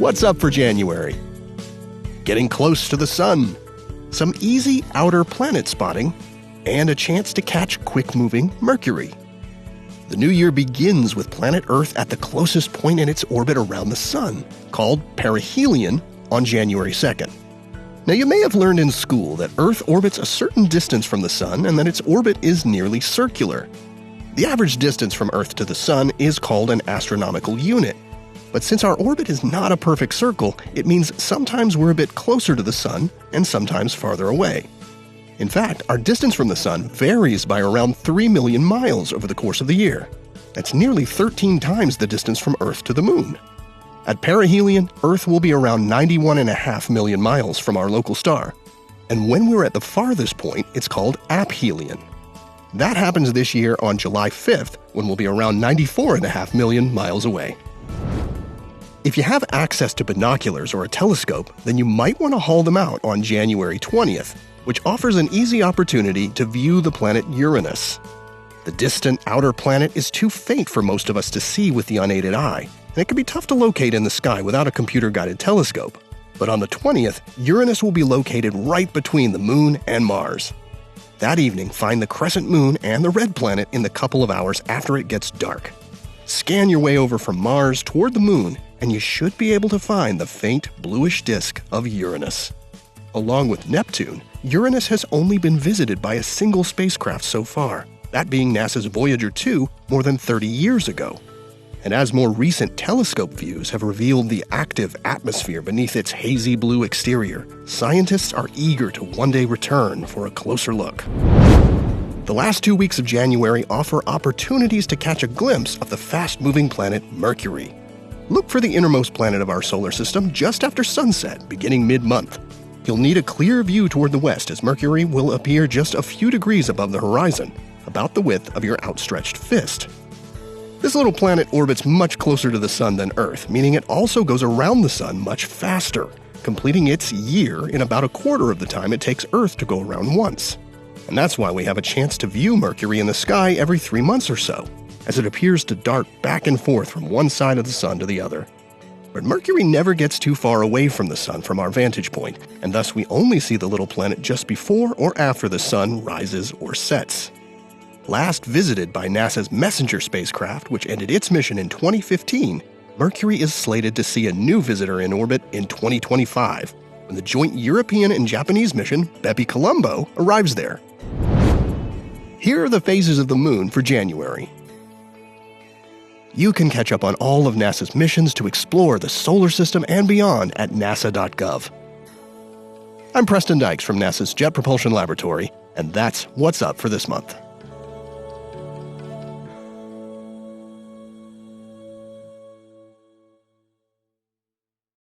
What's up for January? Getting close to the sun, some easy outer planet spotting, and a chance to catch quick-moving Mercury. The new year begins with planet Earth at the closest point in its orbit around the sun, called perihelion, on January 2nd. Now, you may have learned in school that Earth orbits a certain distance from the sun and that its orbit is nearly circular. The average distance from Earth to the sun is called an astronomical unit. But since our orbit is not a perfect circle, it means sometimes we're a bit closer to the sun and sometimes farther away. In fact, our distance from the sun varies by around 3 million miles over the course of the year. That's nearly 13 times the distance from Earth to the moon. At perihelion, Earth will be around 91.5 million miles from our local star. And when we're at the farthest point, it's called aphelion. That happens this year on July 5th, when we'll be around 94.5 million miles away. If you have access to binoculars or a telescope, then you might want to haul them out on January 20th, which offers an easy opportunity to view the planet Uranus. The distant outer planet is too faint for most of us to see with the unaided eye, and it can be tough to locate in the sky without a computer-guided telescope. But on the 20th, Uranus will be located right between the Moon and Mars. That evening, find the crescent moon and the red planet in the couple of hours after it gets dark. Scan your way over from Mars toward the moon, and you should be able to find the faint bluish disk of Uranus. Along with Neptune, Uranus has only been visited by a single spacecraft so far, that being NASA's Voyager 2 more than 30 years ago. And as more recent telescope views have revealed the active atmosphere beneath its hazy blue exterior, scientists are eager to one day return for a closer look. The last 2 weeks of January offer opportunities to catch a glimpse of the fast-moving planet Mercury. Look for the innermost planet of our solar system just after sunset, beginning mid-month. You'll need a clear view toward the west as Mercury will appear just a few degrees above the horizon, about the width of your outstretched fist. This little planet orbits much closer to the sun than Earth, meaning it also goes around the sun much faster, completing its year in about a quarter of the time it takes Earth to go around once. And that's why we have a chance to view Mercury in the sky every 3 months or so, as it appears to dart back and forth from one side of the sun to the other. But Mercury never gets too far away from the sun from our vantage point, and thus we only see the little planet just before or after the sun rises or sets. Last visited by NASA's Messenger spacecraft, which ended its mission in 2015, Mercury is slated to see a new visitor in orbit in 2025, when the joint European and Japanese mission, Bepi-Colombo, arrives there. Here are the phases of the moon for January. You can catch up on all of NASA's missions to explore the solar system and beyond at nasa.gov. I'm Preston Dykes from NASA's Jet Propulsion Laboratory, and that's what's up for this month.